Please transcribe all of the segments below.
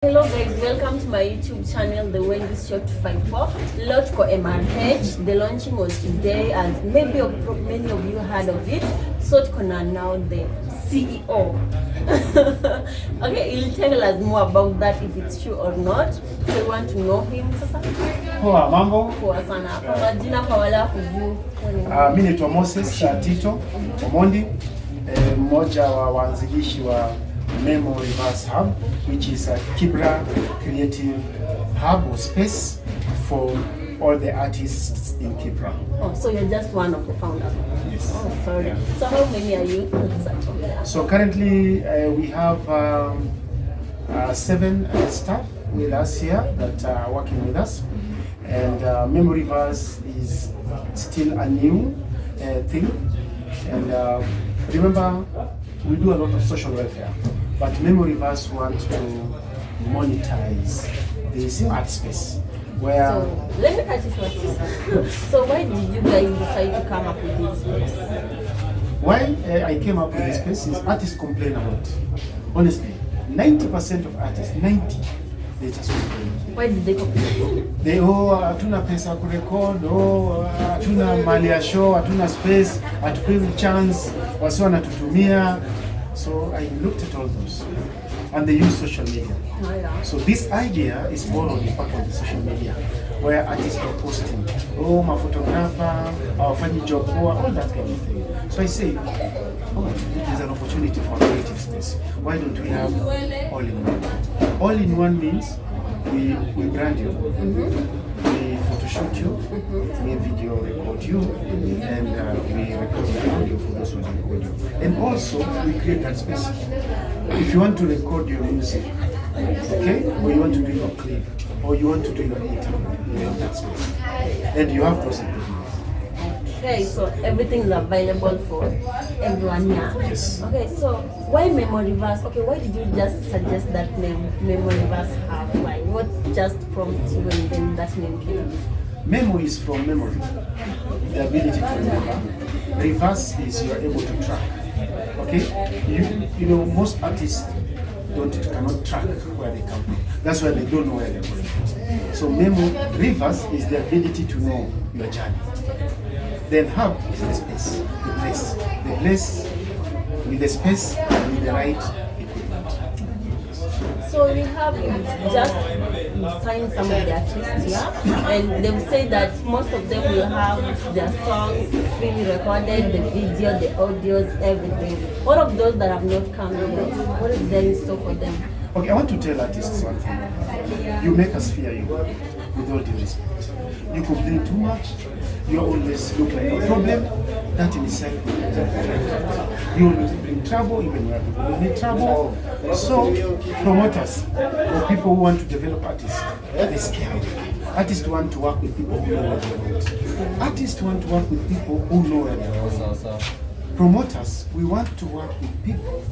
Hello guys, welcome to my YouTube channel, The Wendy Shot 54. Lot ko MRH. The launching was today, as maybe many of you heard of it. So Kona now the CEO. Okay, he'll tell us more about that if it's true or not. So you want to know him sasa? Poa, mambo? Poa sana. Kwa majina kwa wala kujua. Mimi naitwa Moses Tito Omondi, mmoja wa waanzilishi wa Memo Reverse Hub, which is a Kibra creative hub or space for all the artists in Kibra. Oh, so you're just one of the founders? Yes. Oh, sorry. Yeah. So how many are you? So currently we have 7 staff with us here that are working with us. And Memo Reverse is still a new thing. And remember, we do a lot of social welfare, but Memo Reverse want to monetize this art space. Where so let me ask you something. So why did you guys decide to come up with this space? Why I came up with this space is artists complain a lot. Honestly, 90% of artists, 90, they just complain. Why did they complain? They hatuna pesa kurecord, hatuna mali ya show, hatuna space, hatupewi chance, wasi wanatutumia. So I looked at all those, and they use social media. Oh, yeah. So this idea is born on the fact of the social media, where artists are posting, my photographer, our funny job, all that kind of thing. So I say, there's an opportunity for a creative space. Why don't we have all in one? All in one means we brand you, we photo shoot you, we video record you, and we record the audio for those who record you. And also, we create that space. If you want to record your music, okay, or you want to do your clip, or you want to do your interview, you have that space. And you have those equipment. Okay, so everything is available for everyone here. Yes. Okay, so why Memo Reverse? Okay, why did you just suggest that name, Memo Reverse Hub? Why? What just prompted you and then that name came? Memo is from memory, the ability to remember. Reverse is you are able to track. Okay, you know most artists cannot track where they come from. That's why they don't know where they're going. So Memo Reverse is the ability to know your journey. Then hub is the space, the place with the space and with the right equipment. So we have just signed some of the artists here, and they will say that most of them will have their songs freely recorded, the video, the audios, everything. All of those that have not come yet, what is there in store for them? Okay, I want to tell artists one thing. You make us fear you, with all due respect. You complain too much, you always look like a problem. That in itself is a problem. You always bring trouble, even where people don't need trouble. So, promoters or people who want to develop artists, they're scared. Artists want to work with people who know what they want. Artists want to work with people who know where they are. Promoters, we want to work with people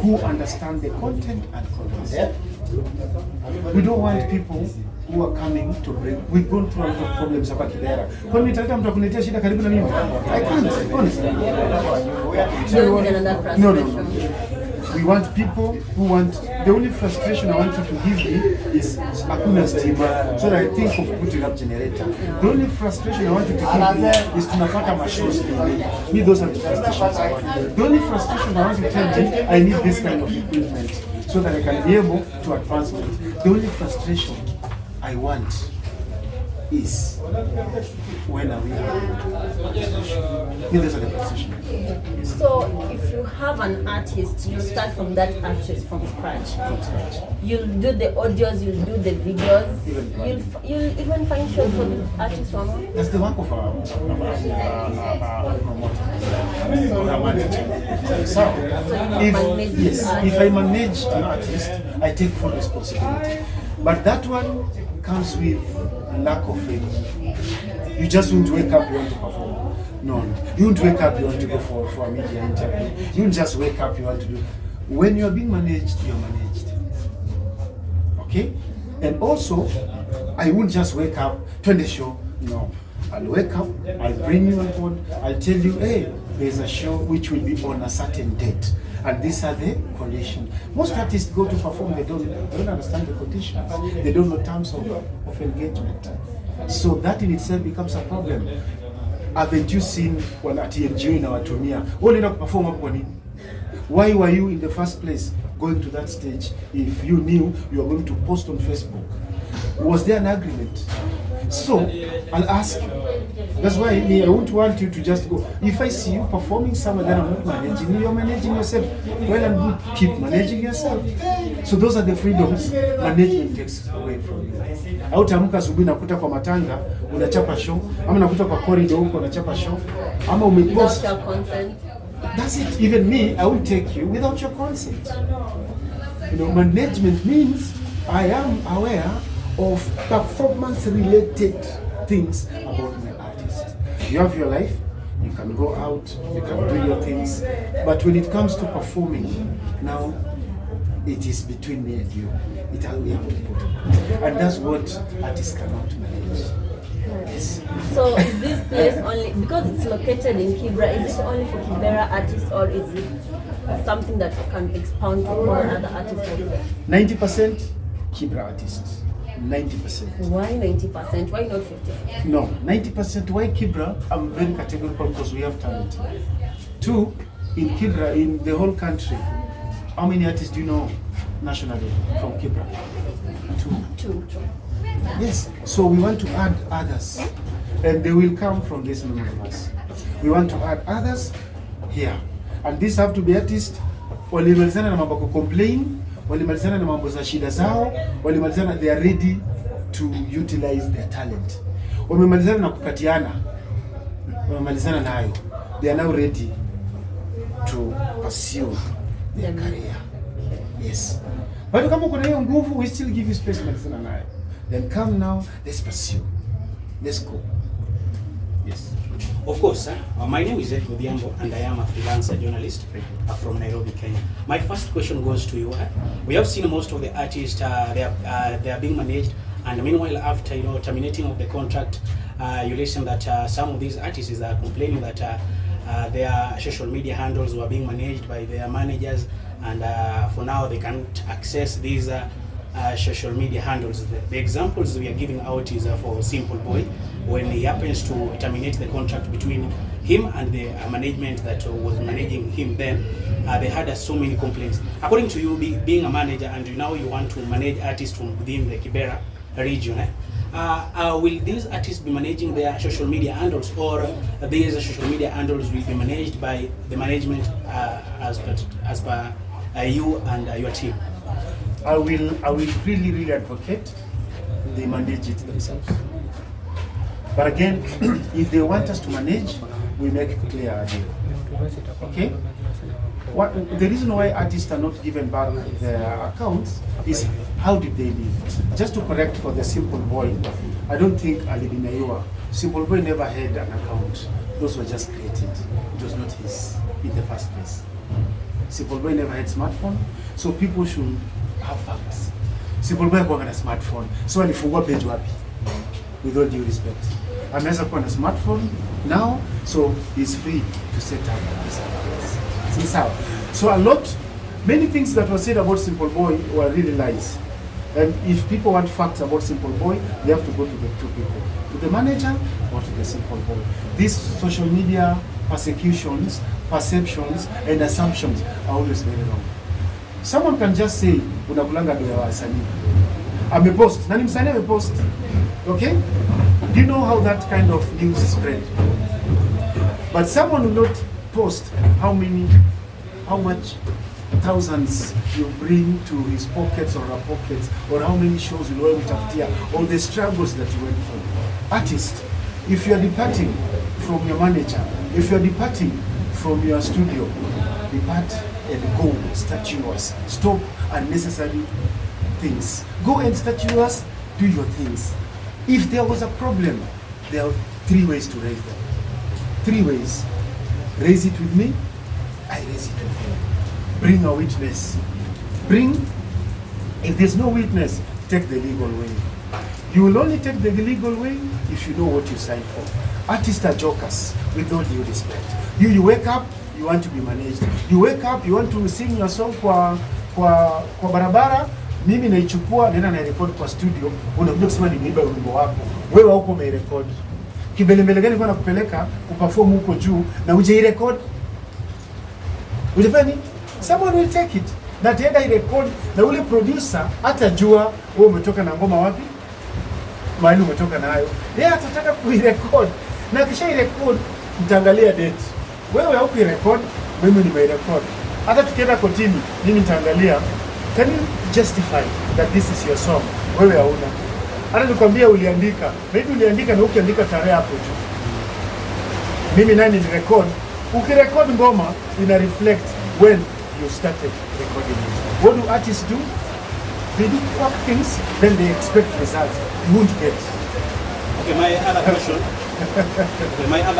who understand the content and context. We don't want people who are coming to bring. We've gone through a lot of problems hapa Kibera. Kwa nini nitaleta mtu akuletea shida karibu na mimi? I can't, honestly. No. We want people who want, the only frustration I want you to give me is hakuna stima, so that I think of putting up generator. The only frustration I want you to give me is tunapata mashows. Me, those are the frustrations I want. The only frustration I want you to tell me, I need this kind of equipment so that I can be able to advance it. The only frustration I want is when are we those are the frustration. So if you have an artist, you start from that artist from scratch. You'll do the audios, you'll do the videos, you'll even find shows for the artist one. That's the work of a promoter. So if I manage an artist, I take full responsibility. But that one comes with lack of faith. You just won't wake up, you want to perform. No. You won't wake up, you want to go for a media interview. You won't just wake up, you want to do. When you're being managed, you're managed. Okay? And also, I won't just wake up, turn the show. No. I'll wake up, I'll bring you on board, I'll tell you, hey, there's a show which will be on a certain date, and these are the conditions. Most artists go to perform, they don't understand the conditions, they don't know terms of engagement. So that in itself becomes a problem. Haven't you seen when at TNG inawatumia unaenda kuperform hapo kwa nini? Why were you in the first place going to that stage if you knew you were going to post on Facebook? Was there an agreement? So I'll ask you. That's why I won't want you to just go. If I see you performing somewhere that I'm not managing you, you're managing yourself. Well and good, keep managing yourself. So those are the freedoms management takes away from you. Hautaamka asubuhi nakuta kwa matanga unachapa show, ama nakuta kwa corridor huko unachapa show, ama umepost. Without your consent. That's it. Even me, I will take you without your consent. You know, management means I am aware of performance-related things about my artist. You have your life, you can go out, you can do your things, but when it comes to performing, now it is between me and you. We have to put it. And that's what artists cannot manage. Yes. So is this place only, because it's located in Kibra, is it only for Kibera artists, or is it something that can expound to all other artists? 90% Kibra artists. 90%. Why 90%? Why not 50%? No, 90%. Why Kibra? I'm very categorical because we have talent. 2, in Kibra, in the whole country, how many artists do you know nationally from Kibra? 2. Yes. So we want to add others, and they will come from this members. We want to add others here, and these have to be artists walimalizana na mambo complain, walimalizana na mambo za shida zao, walimalizana, they are ready to utilize their talent. Wamemalizana na kupatiana, wamemalizana nayo, they are now ready to pursue their career. Yes. But kama kuna hiyo nguvu, we still give you space malizana nayo. Then come now, let's pursue. Let's go. Yes. Of course, my name is Edward Diambo, and I am a freelancer journalist from Nairobi, Kenya. My first question goes to you. We have seen most of the artists, they are being managed, and meanwhile, after terminating of the contract, you listen that some of these artists are complaining that their social media handles were being managed by their managers, and for now they can't access these social media handles. The examples we are giving out is for Simple Boy, when he happens to terminate the contract between him and the management that was managing him then, they had so many complaints. According to you, being a manager, and now you want to manage artists from within the Kibera region, will these artists be managing their social media handles, or these social media handles will be managed by the management as per you and your team? I will really advocate they manage it themselves. But again, if they want us to manage, we make it clear idea. Okay? The reason why artists are not given back their accounts is how did they live? Just to correct for the Simple Boy, I don't think Alibinaiwa, Simple Boy never had an account. Those were just created. It was not his in the first place. Simple Boy never had smartphone, so people should have facts. Simple Boy hakuwa na smartphone, so alifungua page wapi? With all due respect, ameweza kuwa na smartphone now, so he's free to set up his accounts. See how? So many things that were said about Simple Boy were really lies. And if people want facts about Simple Boy, they have to go to the two people, to the manager or to the Simple Boy. These social media persecutions, perceptions, and assumptions are always very wrong. Someone can just say, unakulanga do ya wasanii. Amepost, nani msanii amepost. Okay? Do you know how that kind of news is spread? But someone will not post how much thousands you bring to his pockets or her pockets, or how many shows you went after, or the struggles that you went through. Artist, if you are departing from your manager, if you are departing from your studio, depart and go, start yours. Stop unnecessary things. Go and start yours, do your things. If there was a problem, there are 3 ways to raise them. 3 ways. Raise it with me, I raise it with you. Bring a witness. If there's no witness, take the legal way. You will only take the legal way if you know what you signed for. Artists are jokers, with all due respect. You wake up, you want to be managed. You wake up, you want to sing your song kwa barabara, mimi naichukua nena na record kwa studio, unakuja kusema nimeiba wimbo wako. Wewe huko umerecord. Kibelembele gani kwa nakupeleka uperform huko juu na uje record? Ujafanya? Someone will take it. Na tenda record na ule producer atajua wewe umetoka na ngoma wapi? Mahali umetoka nayo. Yeye atataka kuirecord. Na kisha irecord mtaangalia date. Wewe haukuirecord, mimi nimeirecord. Hata tukienda kotini, mimi nitaangalia, can you justify that this is your song? Wewe hauna. Hata nikwambia uliandika, maybe uliandika na ukiandika tarehe hapo juu. Mimi nani ni record? Ukirecord ngoma ina reflect when you started recording it. What do artists do? They do work things, then they expect results. You won't get. Okay, my other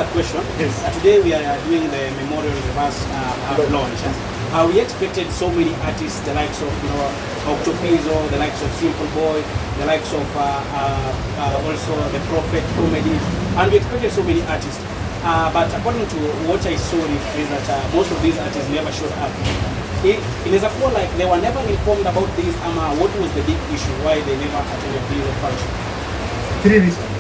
question. Yes. Today we are doing the memorial reverse launch. We expected so many artists, the likes of Octopizzo, the likes of Simple Boy, the likes of also the Prophet Comedy, and we expected so many artists. But according to what I saw is that most of these artists never showed up. It is a poor like they were never informed about this. What was the big issue? Why they never attended this function? 3 reasons.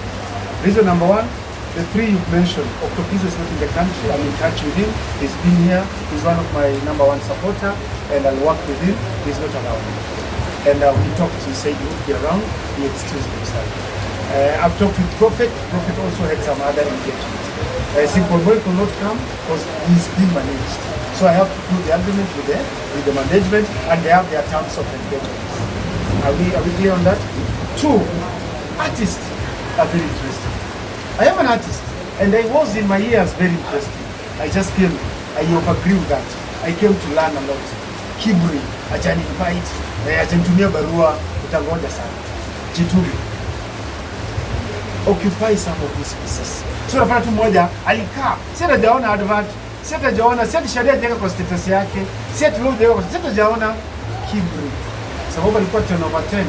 Reason number 1, the 3 you've mentioned. Octopizzo is not in the country. I'm in touch with him. He's been here. He's one of my number 1 supporter, and I'll work with him. He's not around. And we talked. He said he would be around. He excused himself. I've talked with Prophet. Prophet also had some other engagement. Simple Boy could not come because he's being managed. So I have to do the agreement with the management, and they have their terms of engagement. Are we clear on that? 2, artists are very interesting. I am an artist, and I was in my years very interesting. I just came, I agree with that. I came to learn a lot. Kiburi, ajani invite, ajanitumia barua, utangoja sana. Jituri. Occupy some of these pieces. So napata tu mmoja alikaa, sasa jaona advert, sasa jaona, sasa sharia jeka kwa status yake, sasa load jeka kwa sasa jaona kiburi. Sababu alikuwa 10/10.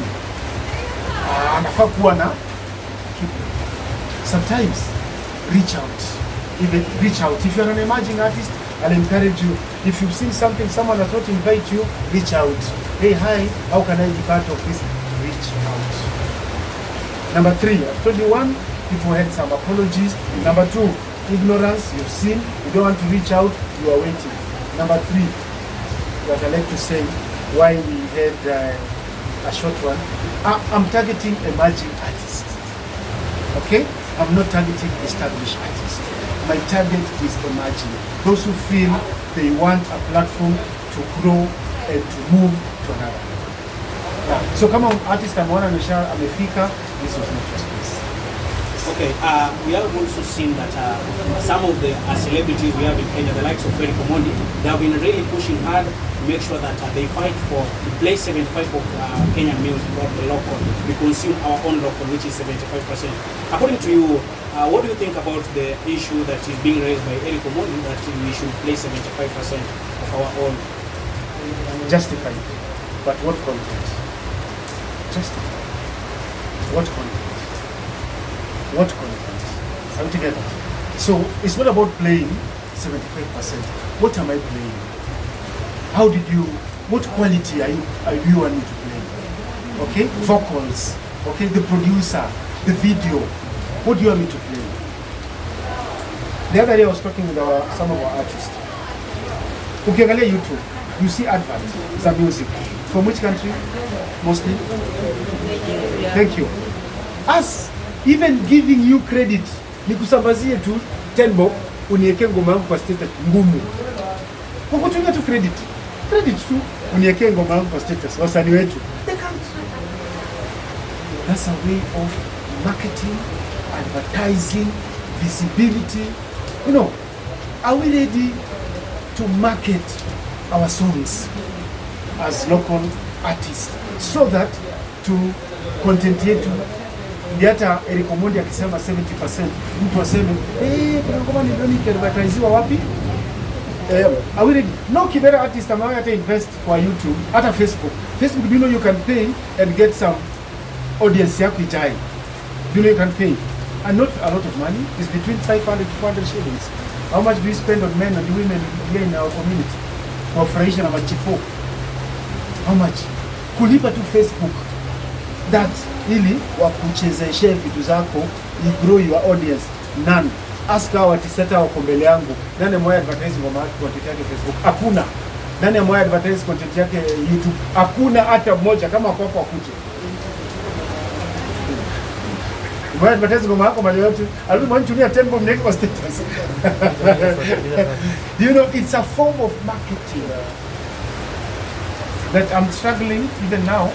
Anafaa kuwa na kiburi. Sometimes reach out. Even reach out. If you're an emerging artist, I'll encourage you. If you've seen something, someone has not invite you, reach out. Hey, hi, how can I be part of this? Reach out. Number 3, I've told you 1, people had some apologies. Number 2, ignorance, you've seen, you don't want to reach out, you are waiting. Number 3, what I like to say, why we had a short one, I'm targeting emerging artists. Okay? I'm not targeting established artists. My target is emerging. Those who feel they want a platform to grow and to move to another. Yeah. So kama artist ameona amefika, this was not your space. Okay, we have also seen that some of the celebrities we have in Kenya, the likes of Eric Omondi, they have been really pushing hard to make sure that they fight for to play 75% of Kenyan music, or the local. We consume our own local, which is 75%. According to you, what do you think about the issue that is being raised by Eric Omondi that we should play 75% of our own? Justified. But what content? Justified. What content? What content? Are we together? So it's not about playing 75%. What am I playing? How did you, what quality are you wanting to play? Okay? Vocals. Okay? The producer. The video. What do you want me to play? The other day I was talking with some of our artists. Ukiangalia YouTube, you see adverts, the music. From which country? Mostly? Thank you. Us even giving you credit, nikusambazie tu 10 bob, unieke ngoma yangu kwa status ngumu. Kukutumia tu credit. Credit tu, unieke ngoma yangu kwa status, wasanii wetu. They can't. That's a way of marketing, advertising, visibility. You know, are we ready to market our songs as local artists so that to content yetu hata Eric Omondi akisema 70%, mtu aseme kuna ngoma ni ndio nikiadvertisiwa wapi? Are we ready? No Kibera artist ambaye hata invest kwa YouTube, hata Facebook. Facebook, do you know you can pay and get some audience yako ijae. Do you know you can pay? and not a lot of money. It's between 500 to 400 shillings. How much do you spend on men and women here in our community? Kuwafurahisha na machipo. How much? Kulipa tu Facebook that ili wakuchezeshe vitu zako, you grow your audience. None. Ask our artiseta wako mbele yangu. Nani mmoja advertise ngoma content yake Facebook? Hakuna. Nani mmoja advertise content yake YouTube? Hakuna hata mmoja. Kama kwako akuje. Mmoja advertise ngoma yako mali yote. Alipo mmoja tumia tempo mneke kwa status. You know, it's a form of marketing that I'm struggling even now.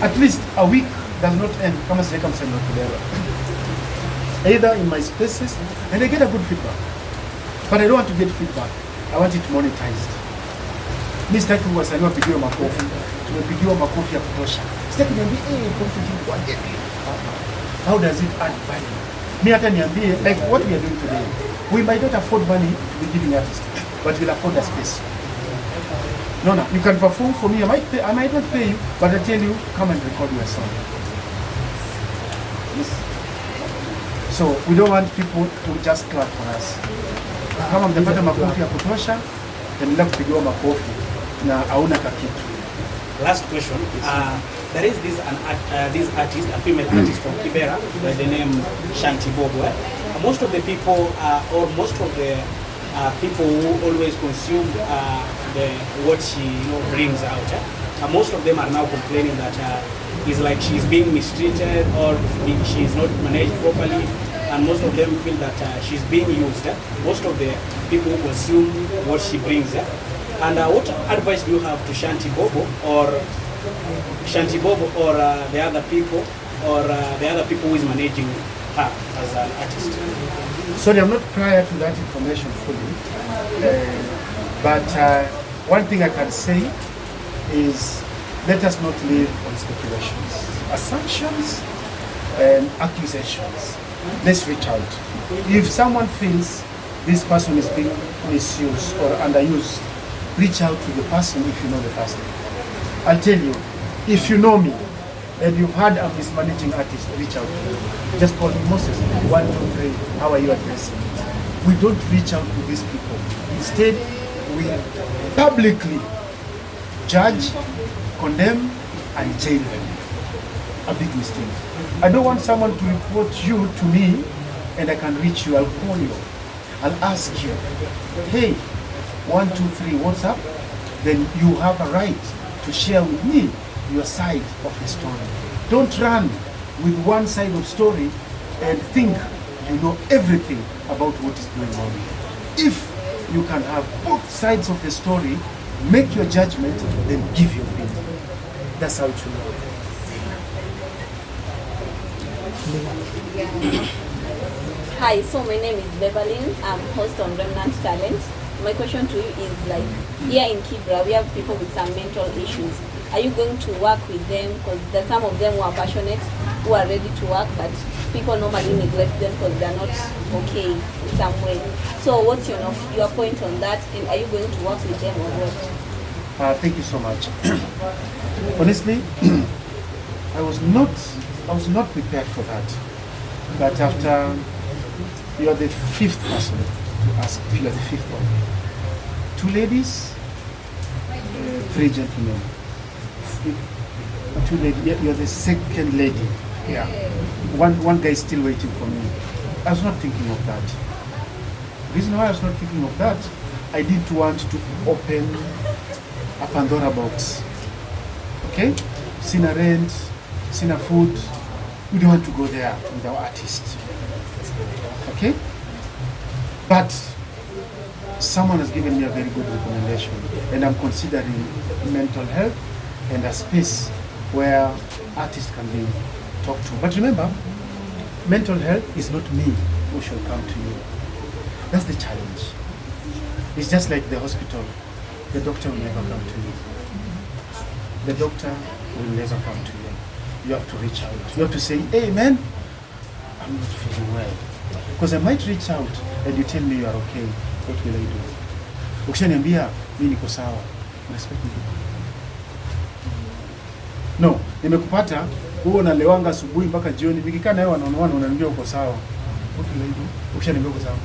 At least a week does not end kama sijaweka msemo together. Either in my spaces and I get a good feedback. But I don't want to get feedback. I want it monetized. Mimi sitaki wasanii wapigiwe makofi. Tumepigiwa makofi ya kutosha. Sitaki niambie content kwa gani. How does it add value? Mimi hata niambie like what we are doing today. We might not afford money to be giving artists, but we'll afford a space. No, you can perform for me. I might not pay you, but I tell you, come and record your song. Yes. So we don't want people to just clap for us. Kama mtapata makofi ya kutosha, endelea kupigiwa makofi na hauna kakitu. Last question. There is this artist, a female artist from Kibera by the name Shanti Bobo. Most of the people, or most of the people who always consume what she brings out, most of them are now complaining that it's like she's being mistreated or she's not managed properly, and most of them feel that she's being used. Most of the people who consume what she brings. And what advice do you have to Shanti Bobo or the other people who is managing her as an artist? Sorry, I'm not prior to that information fully, but one thing I can say is let us not live on speculations, assumptions, and accusations. Let's reach out. If someone feels this person is being misused or underused, reach out to the person if you know the person. I'll tell you, if you know me and you've had a mismanaging artist, reach out to me. Just call me Moses. 1, 2, 3. How are you addressing it? We don't reach out to these people. Instead, we publicly judge, condemn, and jail them. A big mistake. I don't want someone to report you to me and I can reach you. I'll call you. I'll ask you, hey, 1, 2, 3, what's up? Then you have a right to share with me your side of the story. Don't run with one side of story and think you know everything about what is going on. If you can have both sides of the story, make your judgment, then give your opinion. That's how it should work. Hi, so my name is Beverly. I'm host on Remnant Talent. My question to you is like, here in Kibra, we have people with some mental issues. Are you going to work with them? Because there's some of them who are passionate, who are ready to work, but people normally neglect them because they're not okay in some way. So what's your point on that? And are you going to work with them or what? Thank you so much. Honestly, I was not prepared for that. But after you are the 5th person to ask, if you are the 5th one. 2 ladies, 3 gentlemen. 2 ladies, you're the 2nd lady. Yeah. One guy is still waiting for me. I was not thinking of that. The reason why I was not thinking of that, I didn't want to open a Pandora box. Okay? Sina rent, sina food. We don't want to go there with our artist. Okay? But someone has given me a very good recommendation, and I'm considering mental health and a space where artists can be talked to. But remember, mental health is not me who shall come to you. That's the challenge. It's just like the hospital. The doctor will never come to you. The doctor will never come to you. You have to reach out. You have to say, hey man, I'm not feeling well. Because I might reach out and you tell me you are okay. What will I do? Ukishaniambia mimi niko sawa. Respect me. No, nimekupata Huo unalewanga asubuhi mpaka jioni. Nikikaa nawe wanaona unaniambia uko sawa. Okay, ukishaniambia uko sawa.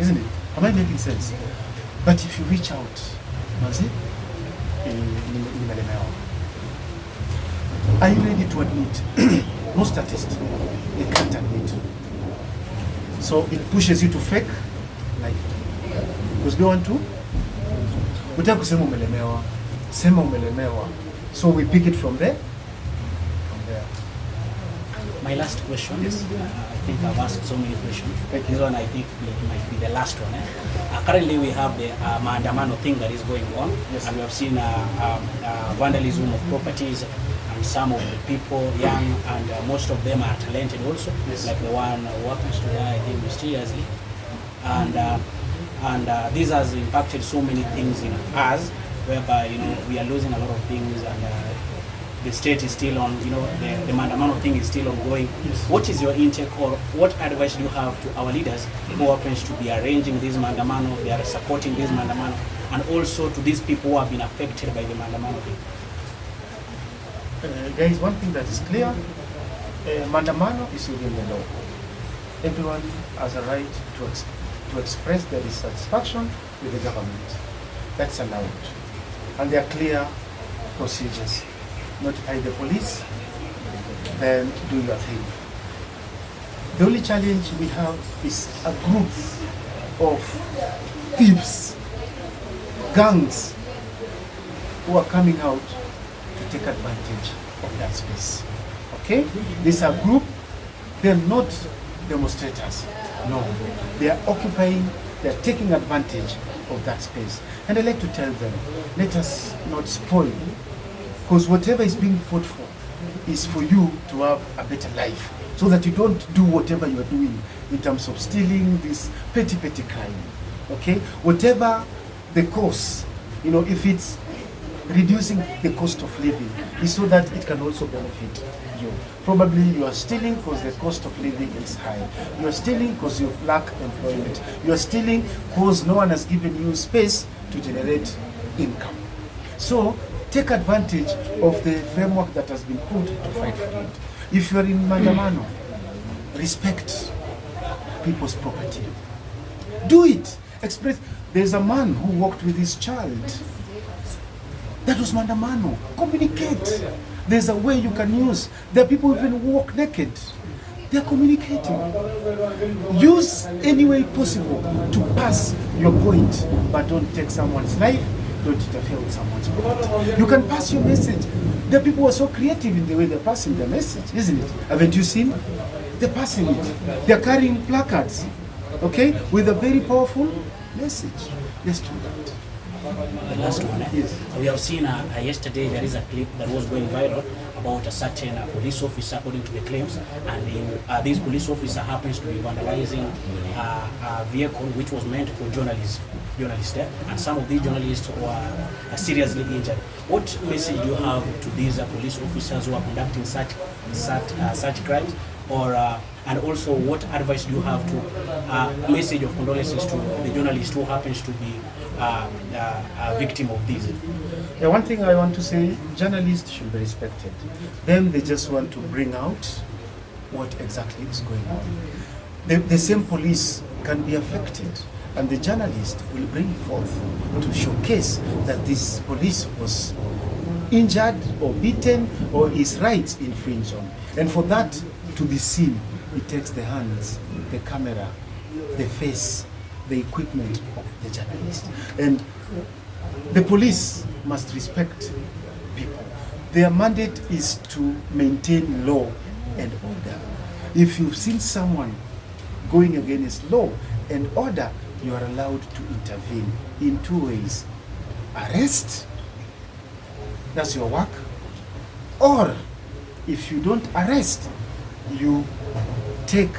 Isn't it? Am I making sense? But if you reach out, Mazi, nimelemewa. Are you ready to admit? Most artists, they can't admit. So it pushes you to fake life. Because they want to. Utaka kusema umelemewa, sema umelemewa. So we pick it from there. My last question is, I think I've asked so many questions. This one I think might be the last one. Currently we have the maandamano thing that is going on, yes. And we have seen vandalism of properties, and some of the people, young, and most of them are talented also, yes. Like the one who happens to die, I think, mysteriously. And this has impacted so many things in us, whereby, you know, we are losing a lot of things, and the state is still on, you know, the maandamano thing is still ongoing. Yes. What is your intake, or what advice do you have to our leaders who happens to be arranging this maandamano, they are supporting this maandamano, and also to these people who have been affected by the maandamano thing? There is one thing that is clear. Maandamano is within the law. Everyone has a right to express their dissatisfaction with the government. That's allowed. And there are clear procedures. Notify the police, then do your thing. The only challenge we have is a group of thieves, gangs, who are coming out to take advantage of that space. Okay? This is a group, they're not demonstrators. No. They are occupying, they are taking advantage of that space. And I like to tell them, let us not spoil. Because whatever is being fought for is for you to have a better life, so that you don't do whatever you are doing in terms of stealing, this petty crime. Okay? Whatever the cause, you know, if it's reducing the cost of living, is so that it can also benefit you. Probably you are stealing because the cost of living is high. You are stealing because you lack employment. You are stealing because no one has given you space to generate income. So take advantage of the framework that has been put to fight for it. If you are in maandamano, respect people's property. Do it. Express. There's a man who walked with his child. That was maandamano. Communicate. There's a way you can use. There are people who even walk naked. They're communicating. Use any way possible to pass your point, but don't take someone's life. Don't interfere with someone's point. You can pass your message. The people who are so creative in the way they're passing their message, isn't it? Haven't you seen? They're passing it. They're carrying placards, okay, with a very powerful message. Let's do that. The last one. Yes. We have seen yesterday there is a clip that was going viral about a certain police officer, according to the claims, and this police officer happens to be vandalizing a vehicle which was meant for journalists there, and some of these journalists were seriously injured. What message do you have to these police officers who are conducting such crimes, or and also what advice do you have to message of condolences to the journalist who happens to be a victim of this? Yeah, one thing I want to say, journalists should be respected. Them, they just want to bring out what exactly is going on. The same police can be affected, and the journalist will bring forth to showcase that this police was injured or beaten or his rights infringed on. And for that to be seen, it takes the hands, the camera, the face, the equipment of the journalist. And the police must respect people. Their mandate is to maintain law and order. If you've seen someone going against law and order, you are allowed to intervene in two ways. Arrest, that's your work. Or if you don't arrest, you take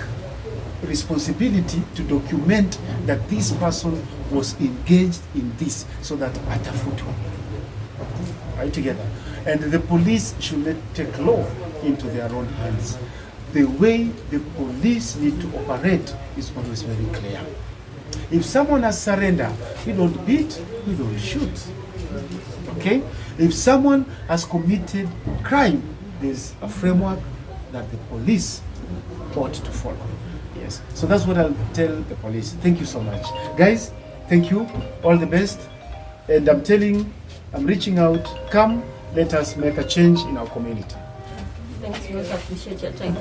responsibility to document that this person was engaged in this, so that at a foothold. Right, together. And the police should not take law into their own hands. The way the police need to operate is always very clear. If someone has surrendered, we don't beat, we don't shoot. Okay? If someone has committed crime, there's a framework that the police ought to follow. Yes. So that's what I'll tell the police. Thank you so much. Guys, thank you. All the best. And I'm reaching out. Come, let us make a change in our community. Thanks, boss. Appreciate your time.